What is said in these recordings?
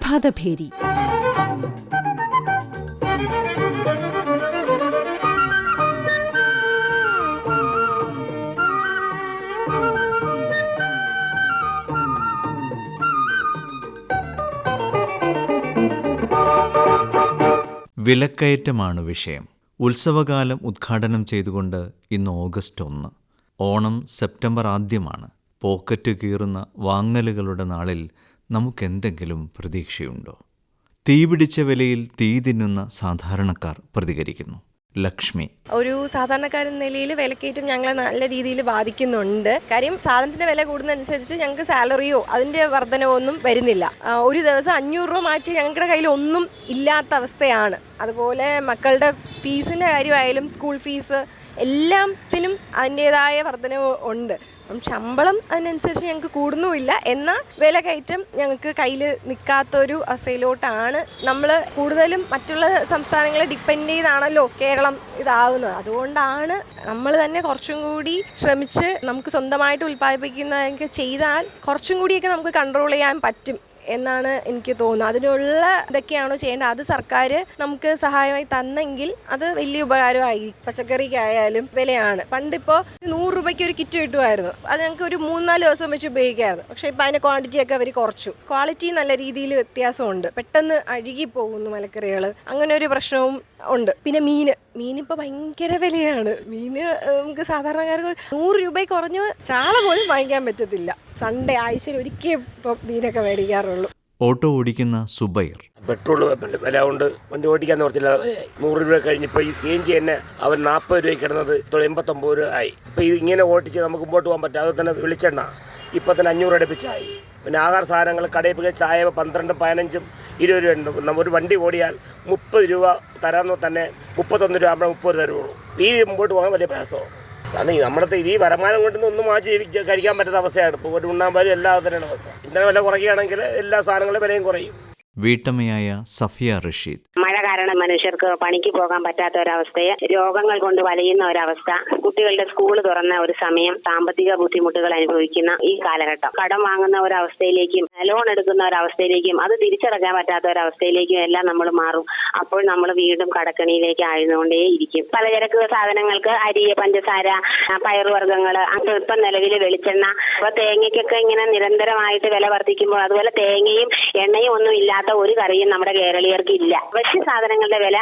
പ്രഭാതഭേരി. വിലക്കയറ്റമാണ് വിഷയം. ഉത്സവകാലം ഉദ്ഘാടനം ചെയ്തുകൊണ്ട് ഇന്ന് ഓഗസ്റ്റ് 1. ഓണം സെപ്റ്റംബർ ആദ്യമാണ്. പോക്കറ്റ് കീറുന്ന വാങ്ങലുകളുടെ നാളിൽ നമുക്കെന്തെങ്കിലും പ്രതീക്ഷയുണ്ടോ? തീപിടിച്ച വിലയിൽ തീ തിന്നുന്ന സാധാരണക്കാർ പ്രതികരിക്കുന്നു. ലക്ഷ്മി: ഒരു സാധാരണക്കാരൻ നിലയിൽ വിലക്കയറ്റം ഞങ്ങളെ നല്ല രീതിയിൽ ബാധിക്കുന്നുണ്ട്. കാര്യം സാധനത്തിന്റെ വില കൂടുന്നതനുസരിച്ച് ഞങ്ങൾക്ക് സാലറിയോ അതിന്റെ വർധനവോ ഒന്നും വരുന്നില്ല. ഒരു ദിവസം 500 രൂപ മാറ്റി ഞങ്ങളുടെ കയ്യിൽ ഒന്നും ഇല്ലാത്ത അവസ്ഥയാണ്. അതുപോലെ മക്കളുടെ ഫീസിന്റെ കാര്യമായാലും സ്കൂൾ ഫീസ് എല്ലാത്തിനും അതിൻ്റെതായ വർധനവ് ഉണ്ട്. അപ്പം ശമ്പളം അതിനനുസരിച്ച് ഞങ്ങൾക്ക് കൂടുന്നുമില്ല. എന്നാൽ വില കയറ്റം ഞങ്ങൾക്ക് കയ്യിൽ നിൽക്കാത്തൊരു അവസ്ഥയിലോട്ടാണ്. നമ്മൾ കൂടുതലും മറ്റുള്ള സംസ്ഥാനങ്ങളെ ഡിപ്പെൻഡ് ചെയ്താണല്ലോ കേരളം ഇതാവുന്നത്. അതുകൊണ്ടാണ് നമ്മൾ തന്നെ കുറച്ചും കൂടി ശ്രമിച്ച് നമുക്ക് സ്വന്തമായിട്ട് ഉൽപ്പാദിപ്പിക്കുന്നതൊക്കെ ചെയ്താൽ കുറച്ചും കൂടിയൊക്കെ നമുക്ക് കൺട്രോൾ ചെയ്യാൻ പറ്റും എന്നാണ് എനിക്ക് തോന്നുന്നത്. അതിനുള്ള ഇതൊക്കെയാണോ ചെയ്യേണ്ടത്, അത് സർക്കാർ നമുക്ക് സഹായമായി തന്നെങ്കിൽ അത് വലിയ ഉപകാരമായി. പച്ചക്കറിക്കായാലും വിലയാണ്. പണ്ടിപ്പോൾ 100 രൂപയ്ക്ക് ഒരു കിറ്റ് കിട്ടുമായിരുന്നു. അത് ഞങ്ങൾക്ക് ഒരു 3-4 ദിവസം വെച്ച് ഉപയോഗിക്കാമായിരുന്നു. പക്ഷേ ഇപ്പം അതിൻ്റെ ക്വാണ്ടിറ്റിയൊക്കെ അവർ കുറച്ചു. ക്വാളിറ്റി നല്ല രീതിയിൽ വ്യത്യാസമുണ്ട്. പെട്ടെന്ന് അഴുകി പോകുന്നു മലക്കറികൾ. അങ്ങനെ ഒരു പ്രശ്നവും ഉണ്ട്. പിന്നെ മീനിപ്പോൾ ഭയങ്കര വിലയാണ്. മീന് നമുക്ക് സാധാരണക്കാർക്ക് 100 രൂപയ്ക്ക് കുറഞ്ഞ് ചാള പോലും വാങ്ങിക്കാൻ പറ്റത്തില്ല. സൺഡേ ആഴ്ചയിൽ ഒരിക്കൽ ഇപ്പം മീനൊക്കെ മേടിക്കാറുള്ളൂ. ഓട്ടോ ഓടിക്കുന്ന സുബൈർ: പെട്രോൾ വില കൊണ്ട് വണ്ടി ഓടിക്കാൻ നിവർത്തില്ല. 100 രൂപ കഴിഞ്ഞപ്പോൾ ഈ CNG തന്നെ അവൻ 40 രൂപയ്ക്ക് കിടന്നത് 89 രൂപ ആയി. ഇപ്പോൾ ഇങ്ങനെ ഓടിച്ച് നമുക്ക് മുമ്പോട്ട് പോകാൻ പറ്റും. അത് തന്നെ വെളിച്ചെണ്ണ ഇപ്പം തന്നെ 500 അടുപ്പിച്ചായി. പിന്നെ ആഹാര സാധനങ്ങൾ കടയിൽ പോയി ചായ 12, 15, 20 രൂപ ഉണ്ട്. ഒരു വണ്ടി ഓടിയാൽ 30 രൂപ തരാമെന്ന് തന്നെ 31 രൂപ ആകുമ്പോൾ 30 തരുള്ളൂ. ഈ മുമ്പോട്ട് പോകാൻ വലിയ പ്രയാസമാണ്. കാരണം നമ്മുടെ ഈ വരുമാനം കൊണ്ടൊന്നും ഒന്നും കഴിക്കാൻ പറ്റാത്ത അവസ്ഥയാണ്. ഇപ്പോൾ ഒരു ഉണ്ണാൻ പോലും എല്ലാത്തിനാണ് അവസ്ഥ. ഇന്ധന വില കുറയ്ക്കുകയാണെങ്കിൽ എല്ലാ സാധനങ്ങളുടെ വിലയും കുറയും. വീട്ടമ്മയായ സഫിയ റഷീദ്: മഴ കാരണം മനുഷ്യർക്ക് പണിക്ക് പോകാൻ പറ്റാത്ത ഒരവസ്ഥയെ, രോഗങ്ങൾ കൊണ്ട് വലയുന്ന ഒരവസ്ഥ, കുട്ടികളുടെ സ്കൂൾ തുറന്ന ഒരു സമയം, സാമ്പത്തിക ബുദ്ധിമുട്ടുകൾ അനുഭവിക്കുന്ന ഈ കാലഘട്ടം, കടം വാങ്ങുന്ന ഒരവസ്ഥയിലേക്കും ലോൺ എടുക്കുന്ന ഒരവസ്ഥയിലേക്കും അത് തിരിച്ചടക്കാൻ പറ്റാത്ത ഒരവസ്ഥയിലേക്കും എല്ലാം നമ്മൾ മാറും. അപ്പോൾ നമ്മൾ വീണ്ടും കടക്കണിയിലേക്ക് ആഴ്ന്നുകൊണ്ടേയിരിക്കും. പലചരക്ക് സാധനങ്ങൾക്ക് അരി, പഞ്ചസാര, പയറുവർഗ്ഗങ്ങൾ, ഇപ്പം നിലവിൽ വെളിച്ചെണ്ണ, അപ്പൊ തേങ്ങയ്ക്കൊക്കെ ഇങ്ങനെ നിരന്തരമായിട്ട് വില വർദ്ധിക്കുമ്പോൾ അതുപോലെ തേങ്ങയും എണ്ണയും ഒന്നും ഇല്ലാത്ത ഒരു കറിയും നമ്മുടെ കേരളീയർക്ക് ഇല്ല. അവശ്യ സാധനങ്ങളുടെ വില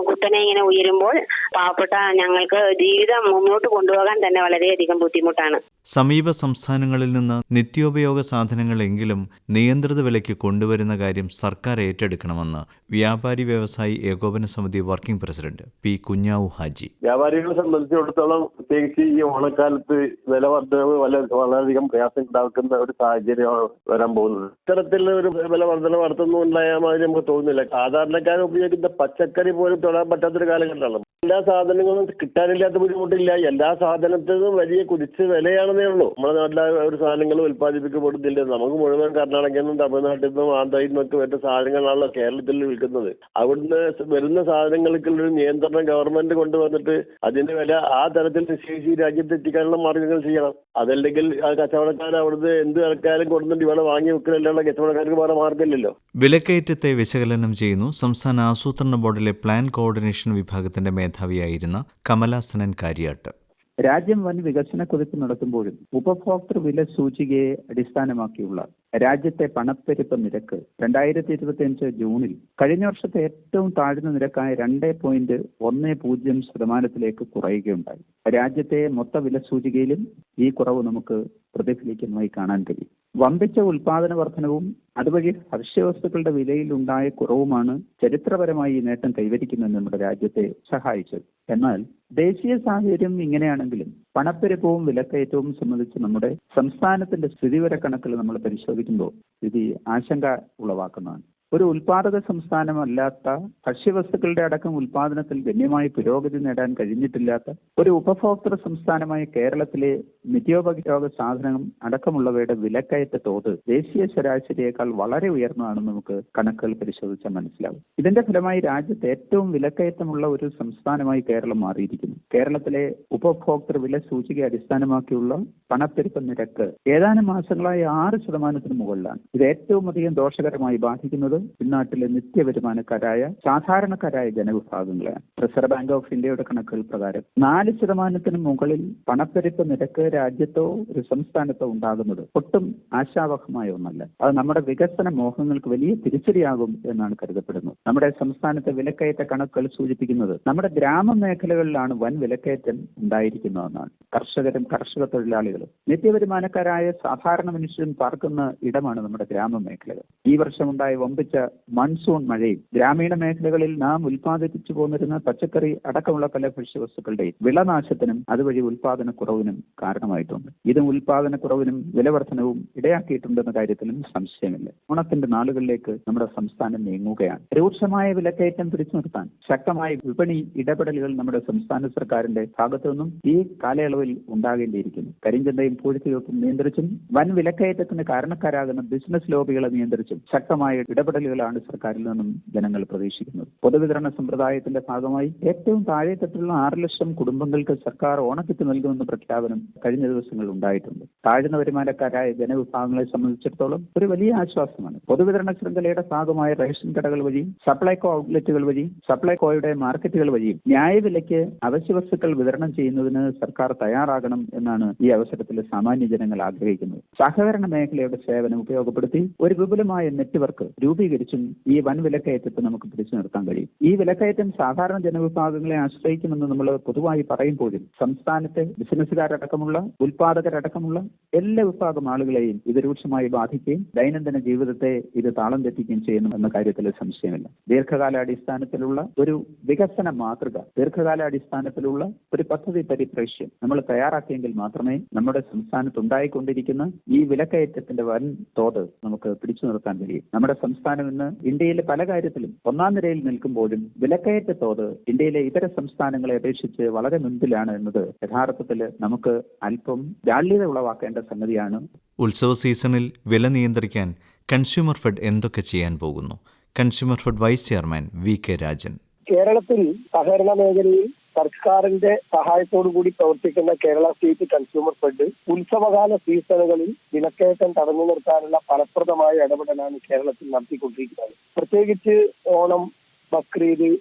കുത്തനെ ഇങ്ങനെ ഉയരുമ്പോൾ പാവപ്പെട്ട ഞങ്ങൾക്ക് ജീവിതം മുന്നോട്ട് കൊണ്ടുപോകാൻ തന്നെ വളരെയധികം ബുദ്ധിമുട്ടാണ്. സമീപ സംസ്ഥാനങ്ങളിൽ നിന്ന് നിത്യോപയോഗ സാധനങ്ങളെങ്കിലും നിയന്ത്രിത വിലയ്ക്ക് കൊണ്ടുവരുന്ന കാര്യം സർക്കാർ ഏറ്റെടുക്കണമെന്ന് വ്യാപാരി വ്യവസായി ഏകോപന സമിതി working president P Kunhavu Haji: വ്യാപാരികളെ സംബന്ധിച്ചിടത്തോളം പ്രത്യേകിച്ച് ഈ ഓണക്കാലത്ത് വില വർധനവ് വളരെയധികം പ്രയാസം ഉണ്ടാക്കുന്ന ഒരു സാഹചര്യമാണ് വരാൻ പോകുന്നത്. ഇത്തരത്തിലുള്ള ഒരു വില വർധന നടത്തുന്നുണ്ടായാൽ മാതിരി നമുക്ക് തോന്നുന്നില്ല. സാധാരണക്കാരെ ഉപയോഗിക്കുന്ന പച്ചക്കറി പോലും തൊടാൻ പറ്റാത്തൊരു കാലഘട്ടമാണ്. എല്ലാ സാധനങ്ങളും കിട്ടാനില്ലാത്ത ബുദ്ധിമുട്ടില്ല. എല്ലാ സാധനത്തിനും വലിയ കുതിച്ച് വിലയാണെന്നേ ഉള്ളൂ. നമ്മുടെ നാട്ടിലെ ഒരു സാധനങ്ങളും ഉൽപ്പാദിപ്പിക്കപ്പെടുന്നില്ല. നമുക്ക് മുഴുവൻ കർണാടകയിൽ നിന്നും തമിഴ്നാട്ടിൽ നിന്നും ആന്ധ്രയിൽ നിന്നൊക്കെ വരുന്ന സാധനങ്ങളാണല്ലോ കേരളത്തിൽ വിൽക്കുന്നത്. അവിടുന്ന് വരുന്ന സാധനങ്ങൾക്കുള്ളൊരു നിയന്ത്രണം ഗവൺമെന്റ് കൊണ്ടുവന്നിട്ട് അതിന്റെ വില ആ തരത്തിൽ നിശ്ചയിച്ച് രാജ്യത്ത് എത്തിക്കാനുള്ള മാർഗങ്ങൾ ചെയ്യണം. അതല്ലെങ്കിൽ ആ കച്ചവടക്കാർ അവിടുന്ന് എന്ത് ഇറക്കാനും കൊടുത്തിട്ട് ഇവിടെ വാങ്ങി വെക്കലല്ലാണ്ട് കച്ചവടക്കാർക്ക് വേറെ മാർഗമില്ലല്ലോ. വിലക്കയറ്റത്തെ വിശകലനം ചെയ്യുന്നു സംസ്ഥാന ആസൂത്രണ ബോർഡിലെ പ്ലാൻ കോർഡിനേഷൻ വിഭാഗത്തിന്റെ മേധാവിയായിരുന്ന കമലാസനൻ കാര്യാട്ട്. രാജ്യം വൻ വികസന കുതിപ്പ് നടത്തുമ്പോഴും ഉപഭോക്തൃ വില സൂചികയെ അടിസ്ഥാനമാക്കിയുള്ള രാജ്യത്തെ പണപ്പെരുപ്പ നിരക്ക് 2025 ജൂണിൽ കഴിഞ്ഞ വർഷത്തെ ഏറ്റവും താഴ്ന്ന നിരക്കായ 2.10% കുറയുകയുണ്ടായി. രാജ്യത്തെ മൊത്ത വില സൂചികയിലും ഈ കുറവ് നമുക്ക് പ്രതിഫലിക്കുന്നതായി കാണാൻ കഴിയും. വമ്പിച്ച ഉൽപാദന വർധനവും അതുവഴി ഭക്ഷ്യവസ്തുക്കളുടെ വിലയിൽ ഉണ്ടായ കുറവുമാണ് ചരിത്രപരമായി ഈ നേട്ടം കൈവരിക്കുന്നതെന്ന് നമ്മുടെ രാജ്യത്തെ സഹായിച്ചത്. എന്നാൽ ദേശീയ സാഹചര്യം ഇങ്ങനെയാണെങ്കിലും പണപ്പെരുപ്പവും വിലക്കയറ്റവും സംബന്ധിച്ച് നമ്മുടെ സംസ്ഥാനത്തിന്റെ സ്ഥിതിവിവര കണക്കുകൾ നമ്മൾ പരിശോധിക്കുമ്പോൾ സ്ഥിതി ആശങ്ക ഉളവാക്കുന്നതാണ്. ഒരു ഉൽപാദക സംസ്ഥാനമല്ലാത്ത ഭക്ഷ്യവസ്തുക്കളുടെ അടക്കം ഉൽപാദനത്തിൽ ഗണ്യമായി പുരോഗതി നേടാൻ കഴിഞ്ഞിട്ടില്ലാത്ത ഒരു ഉപഭോക്തൃ സംസ്ഥാനമായ കേരളത്തിലെ നിത്യോപയോഗ സാധനം അടക്കമുള്ളവയുടെ വിലക്കയറ്റ തോത് ദേശീയ ശരാശരിയേക്കാൾ വളരെ ഉയർന്നതാണെന്ന് നമുക്ക് കണക്കുകൾ പരിശോധിച്ചാൽ മനസ്സിലാവും. ഇതിന്റെ ഫലമായി രാജ്യത്ത് ഏറ്റവും വിലക്കയറ്റമുള്ള ഒരു സംസ്ഥാനമായി കേരളം മാറിയിരിക്കുന്നു. കേരളത്തിലെ ഉപഭോക്തൃ വില സൂചിക അടിസ്ഥാനമാക്കിയുള്ള പണപ്പെരുപ്പ നിരക്ക് ഏതാനും മാസങ്ങളായി 6% മുകളിലാണ്. ഇത് ഏറ്റവും അധികം ദോഷകരമായി ബാധിക്കുന്നത് ഇന്നാട്ടിലെ നിത്യവരുമാനക്കാരായ സാധാരണക്കാരായ ജനവിഭാഗങ്ങളെയാണ്. റിസർവ് ബാങ്ക് ഓഫ് ഇന്ത്യയുടെ കണക്കുകൾ പ്രകാരം 4% മുകളിൽ പണപ്പെരുപ്പ് നിരക്ക് രാജ്യത്തോ ഒരു സംസ്ഥാനത്തോ ഉണ്ടാകുന്നത് ഒട്ടും ആശാവഹമായ ഒന്നല്ല. അത് നമ്മുടെ വികസന മോഹങ്ങൾക്ക് വലിയ തിരിച്ചടിയാകും എന്നാണ് കരുതപ്പെടുന്നത്. നമ്മുടെ സംസ്ഥാനത്തെ വിലക്കയറ്റ കണക്കുകൾ സൂചിപ്പിക്കുന്നത് നമ്മുടെ ഗ്രാമമേഖലകളിലാണ് വൻ വിലക്കയറ്റം ഉണ്ടായിരിക്കുന്നതെന്നാണ്. കർഷകരും കർഷക തൊഴിലാളികളും നിത്യവരുമാനക്കാരായ സാധാരണ മനുഷ്യരും പാർക്കുന്ന ഇടമാണ് നമ്മുടെ ഗ്രാമമേഖലകൾ. ഈ വർഷമുണ്ടായ വമ്പിച്ച മൺസൂൺ മഴയും ഗ്രാമീണ മേഖലകളിൽ നാം ഉൽപ്പാദിപ്പിച്ചു പോന്നിരുന്ന പച്ചക്കറി അടക്കമുള്ള പല ഭക്ഷ്യവസ്തുക്കളുടെയും വിളനാശത്തിനും അതുവഴി ഉൽപാദനക്കുറവിനും കാരണമായിട്ടുണ്ട്. ഇതും ഉൽപാദനക്കുറവിനും വിലവർധനവും ഇടയാക്കിയിട്ടുണ്ടെന്ന കാര്യത്തിലും സംശയമില്ല. ഓണത്തിന്റെ നാളുകളിലേക്ക് നമ്മുടെ സംസ്ഥാനം നീങ്ങുകയാണ്. രൂക്ഷമായ വിലക്കയറ്റം പിടിച്ചു നിർത്താൻ ശക്തമായ വിപണി ഇടപെടലുകൾ നമ്മുടെ സംസ്ഥാന സർക്കാരിന്റെ ഭാഗത്തു നിന്നും ഈ കാലയളവിൽ ഉണ്ടാകേണ്ടിയിരിക്കുന്നു. കരിഞ്ചന്തയും പൂഴ്ത്തിവെപ്പും നിയന്ത്രിച്ചും വൻ വിലക്കയറ്റത്തിന് കാരണക്കാരാകുന്ന ബിസിനസ് ലോബികളെ നിയന്ത്രിച്ചും ശക്തമായ ഇടപെടലുകളാണ് സർക്കാരിൽ നിന്നും ജനങ്ങൾ പ്രതീക്ഷിക്കുന്നത്. പൊതുവിതരണ സമ്പ്രദായത്തിന്റെ ഭാഗമായി ഏറ്റവും താഴെത്തട്ടിലുള്ള 6 ലക്ഷം കുടുംബങ്ങൾക്ക് സർക്കാർ ഓണക്കിറ്റ് നൽകുമെന്ന പ്രഖ്യാപനം കഴിഞ്ഞ ദിവസങ്ങളിൽ ഉണ്ടായിട്ടുണ്ട്. താഴ്ന്ന വരുമാനക്കാരായ ജനവിഭാഗങ്ങളെ സംബന്ധിച്ചിടത്തോളം ഒരു വലിയ ആശ്വാസമാണ്. പൊതുവിതരണ ശൃംഖലയുടെ ഭാഗമായ റേഷൻ കടകൾ വഴിയും സപ്ലൈകോ ഔട്ട്ലെറ്റുകൾ വഴിയും സപ്ലൈകോയുടെ മാർക്കറ്റുകൾ വഴിയും ന്യായവിലയ്ക്ക് അവശ്യവസ്തുക്കൾ വിതരണം ചെയ്യുന്നതിന് സർക്കാർ തയ്യാറാകണം എന്നാണ് ഈ അവസരത്തിൽ സാമാന്യ ജനങ്ങൾ ആഗ്രഹിക്കുന്നത്. സഹകരണ മേഖലയുടെ സേവനം ഉപയോഗപ്പെടുത്തി ഒരു വിപുലമായ നെറ്റ്വർക്ക് രൂപീകരിച്ചും ഈ വൻ വിലക്കയറ്റത്തെ നമുക്ക് പിടിച്ചു നിർത്താൻ കഴിയും. ഈ വിലക്കയറ്റം സാധാരണ ജനവിഭാഗങ്ങളെ ആശ്രയിക്കുമെന്ന് നമ്മൾ പൊതുവായി പറയുമ്പോഴും സംസ്ഥാനത്തെ ബിസിനസ്സുകാരടക്കമുള്ള ഉൽപാദകരടക്കമുള്ള എല്ലാ വിഭാഗം ആളുകളെയും ഇത് രൂക്ഷമായി ബാധിക്കുകയും ദൈനംദിന ജീവിതത്തെ ഇത് താളം തെറ്റിക്കുകയും ചെയ്യുന്നു എന്ന കാര്യത്തിൽ സംശയമില്ല. ദീർഘകാലാടിസ്ഥാനത്തിലുള്ള ഒരു വികസന മാതൃക, ദീർഘകാലാടിസ്ഥാനത്തിലുള്ള ഒരു പദ്ധതി പരിപ്രേക്ഷ്യം നമ്മൾ തയ്യാറാക്കിയെങ്കിൽ മാത്രമേ നമ്മുടെ സംസ്ഥാനത്ത് ഉണ്ടായിക്കൊണ്ടിരിക്കുന്ന ഈ വിലക്കയറ്റത്തിന്റെ വൻ തോത് നമുക്ക് പിടിച്ചു നിർത്താൻ കഴിയും. നമ്മുടെ സംസ്ഥാനം ഇന്ന് ഇന്ത്യയിലെ പല കാര്യത്തിലും 1ാം നിരയിൽ നിൽക്കുമ്പോഴും വിലക്കയറ്റ തോത് ഇന്ത്യയിലെ ഇതര സംസ്ഥാനങ്ങളെ അപേക്ഷിച്ച് വളരെ മുൻപിലാണ് എന്നത് യഥാർത്ഥത്തിൽ നമുക്ക് അല്പം ജാള്യത ഉളവാക്കേണ്ട സംഗതിയാണ്. ഉത്സവ സീസണിൽ വില നിയന്ത്രിക്കാൻ കൺസ്യൂമർ ഫെഡ് എന്തൊക്കെ ചെയ്യാൻ പോകുന്നു? Consumer fed vice chairman VK Rajan. കേരളത്തിൽ സഹകരണ മേഖലയിൽ സർക്കാരിന്റെ സഹായത്തോടുകൂടി പ്രവർത്തിക്കുന്ന കേരള സ്റ്റേറ്റ് കൺസ്യൂമർ ഫെഡ് ഉത്സവകാല സീസണുകളിൽ വിലക്കയറ്റം തടഞ്ഞു നിർത്താനുള്ള ഫലപ്രദമായ ഇടപെടലാണ് കേരളത്തിൽ നടത്തിക്കൊണ്ടിരിക്കുന്നത്. പ്രത്യേകിച്ച് ഓണം, ബക്രീദ്,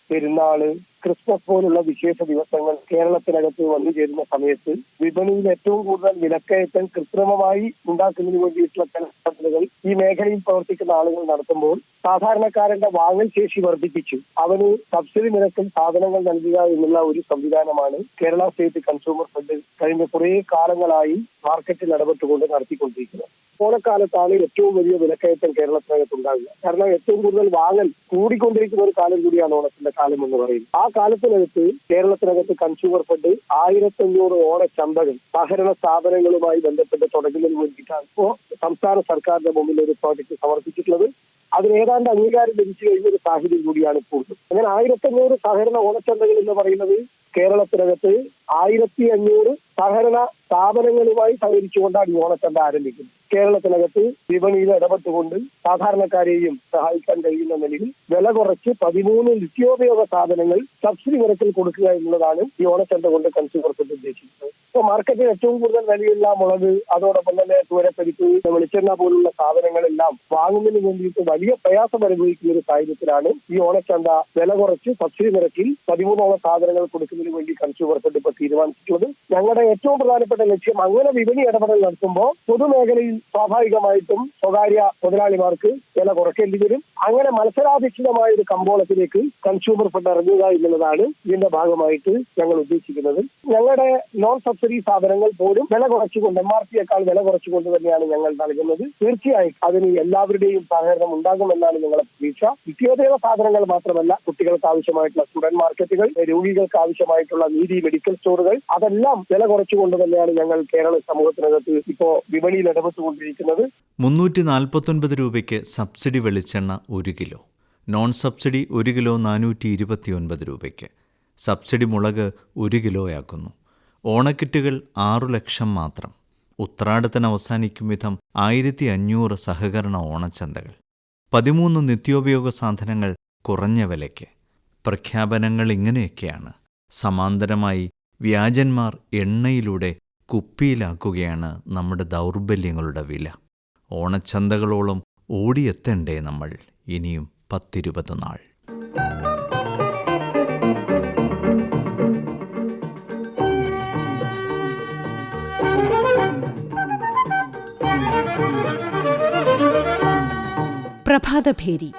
പെരുന്നാള്, ക്രിസ്മസ് പോലുള്ള വിശേഷ ദിവസങ്ങൾ കേരളത്തിനകത്ത് വന്നു ചേരുന്ന സമയത്ത് വിപണിയിൽ ഏറ്റവും കൂടുതൽ വിലക്കയറ്റം കൃത്രിമമായി ഉണ്ടാക്കുന്നതിന് വേണ്ടിയിട്ടുള്ള ഇടപെടലുകൾ ഈ മേഖലയിൽ പ്രവർത്തിക്കുന്ന ആളുകൾ നടത്തുമ്പോൾ സാധാരണക്കാരന്റെ വാങ്ങൽ ശേഷി വർദ്ധിപ്പിച്ചു അവന് സബ്സിഡി നിരക്കിൽ സാധനങ്ങൾ നൽകുക എന്നുള്ള ഒരു സംവിധാനമാണ് കേരള സ്റ്റേറ്റ് കൺസ്യൂമർ ഫെഡ് കഴിഞ്ഞ കുറേ കാലങ്ങളായി മാർക്കറ്റിൽ ഇടപെട്ടുകൊണ്ട് നടത്തിക്കൊണ്ടിരിക്കുന്നത്. ഓണക്കാലത്താണ് ഏറ്റവും വലിയ വിലക്കയറ്റം കേരളത്തിനകത്ത് ഉണ്ടാകുക. കാരണം ഏറ്റവും കൂടുതൽ വാങ്ങൽ കൂടിക്കൊണ്ടിരിക്കുന്ന ഒരു കാലം കൂടിയാണ് ഓണത്തിന്റെ കാലം എന്ന് പറയുന്നത്. ആ കാലത്തിനകത്ത് കേരളത്തിനകത്ത് കൺസ്യൂമർ ഫെഡ് 1500 ഓണച്ചന്തകൾ സഹകരണ സ്ഥാപനങ്ങളുമായി ബന്ധപ്പെട്ട് തുടങ്ങുന്നതിന് വേണ്ടിയിട്ടാണ് ഇപ്പോൾ സംസ്ഥാന സർക്കാരിന്റെ മുമ്പിൽ ഒരു പ്രോജക്ട് സമർപ്പിച്ചിട്ടുള്ളത്. അതിന് ഏതാണ്ട് അംഗീകാരം ലഭിച്ചു കഴിഞ്ഞ ഒരു സാഹചര്യം കൂടിയാണ് ഇപ്പോൾ. അങ്ങനെ 1500 സഹകരണ ഓണച്ചന്തകൾ എന്ന് പറയുന്നത് കേരളത്തിനകത്ത് 1500 സഹകരണ സ്ഥാപനങ്ങളുമായി സഹകരിച്ചുകൊണ്ടാണ് ഈ ഓണച്ചന്ത ആരംഭിക്കുന്നത്. കേരളത്തിനകത്ത് വിപണിയിൽ ഇടപെട്ടുകൊണ്ട് സാധാരണക്കാരെയും സഹായിക്കാൻ കഴിയുന്ന നിലയിൽ വില കുറച്ച് 13 നിത്യോപയോഗ സാധനങ്ങൾ സബ്സിഡി നിരക്കിൽ കൊടുക്കുക എന്നുള്ളതാണ് ഈ ഓണച്ചന്ത കൊണ്ട് കൺസ്യൂമർ ഫെഡ് ഉദ്ദേശിക്കുന്നത്. ഇപ്പോൾ മാർക്കറ്റിൽ ഏറ്റവും കൂടുതൽ വിലയുള്ള മുളക്, അതോടൊപ്പം തന്നെ തൂരപ്പരിപ്പ്, വെളിച്ചെണ്ണ പോലുള്ള സാധനങ്ങളെല്ലാം വാങ്ങുന്നതിന് വേണ്ടിയിട്ട് വലിയ പ്രയാസം അനുഭവിക്കുന്ന ഒരു സാഹചര്യത്തിലാണ് ഈ ഓണച്ചന്ത വില കുറച്ച് സബ്സിഡി നിരക്കിൽ 13 സാധനങ്ങൾ കൊടുക്കുന്നതിന് വേണ്ടി കൺസ്യൂമർ ഫെഡ് ഇപ്പോൾ തീരുമാനിച്ചിട്ടുള്ളത്. ഞങ്ങളുടെ ഏറ്റവും പ്രധാനപ്പെട്ട ലക്ഷ്യം അങ്ങനെ വിപണി ഇടപെടൽ നടത്തുമ്പോൾ പൊതുമേഖലയിൽ സ്വാഭാവികമായിട്ടും സ്വകാര്യ മുതലാളിമാർക്ക് വില കുറയ്ക്കേണ്ടി വരും. അങ്ങനെ മത്സരാധിഷ്ഠിതമായ ഒരു കമ്പോളത്തിലേക്ക് കൺസ്യൂമർ ഫെഡ് ഇറങ്ങുക എന്നുള്ളതാണ് ഇതിന്റെ ഭാഗമായിട്ട് ഞങ്ങൾ ഉദ്ദേശിക്കുന്നത്. ഞങ്ങളുടെ നോൺ സബ്സിഡി സാധനങ്ങൾ പോലും വില കുറച്ചുകൊണ്ട് MRPയേക്കാൾ വില കുറച്ചുകൊണ്ട് തന്നെയാണ് ഞങ്ങൾ നൽകുന്നത്. തീർച്ചയായും അതിന് എല്ലാവരുടെയും സഹകരണം ഉണ്ടാകുമെന്നാണ് ഞങ്ങളുടെ പ്രതീക്ഷ. നിത്യോപയോഗ സാധനങ്ങൾ മാത്രമല്ല, കുട്ടികൾക്ക് ആവശ്യമായിട്ടുള്ള സ്റ്റുഡന്റ് മാർക്കറ്റുകൾ, രോഗികൾക്ക് ആവശ്യമായിട്ടുള്ള നീതി മെഡിക്കൽ സ്റ്റോറുകൾ, അതെല്ലാം വില കുറച്ചുകൊണ്ട് തന്നെയാണ് ഞങ്ങൾ കേരള സമൂഹത്തിനകത്ത് ഇപ്പോൾ വിപണിയിൽ ഇടപെട്ടുകൊണ്ടിരിക്കുന്നത്. 349 രൂപയ്ക്ക് സബ്സിഡി വെളിച്ചെണ്ണ 1 കിലോ, നോൺ സബ്സിഡി 1 കിലോ 429 രൂപയ്ക്ക്, സബ്സിഡി മുളക് 1 കിലോയാക്കുന്നു. ഓണക്കിറ്റുകൾ 6 ലക്ഷം മാത്രം. ഉത്രാടത്തിന് അവസാനിക്കും വിധം 1500 സഹകരണ ഓണച്ചന്തകൾ, 13 നിത്യോപയോഗ സാധനങ്ങൾ കുറഞ്ഞ വിലയ്ക്ക്. പ്രഖ്യാപനങ്ങൾ ഇങ്ങനെയൊക്കെയാണ്. സമാന്തരമായി വ്യാജന്മാർ എണ്ണയിലൂടെ കുപ്പിയിലാക്കുകയാണ് നമ്മുടെ ദൗർബല്യങ്ങളുടെ വില. ഓണച്ചന്തകളോളം ഓടിയെത്തണ്ടേ നമ്മൾ ഇനിയും 10-20 നാൾ. പ്രഭാതഭേരി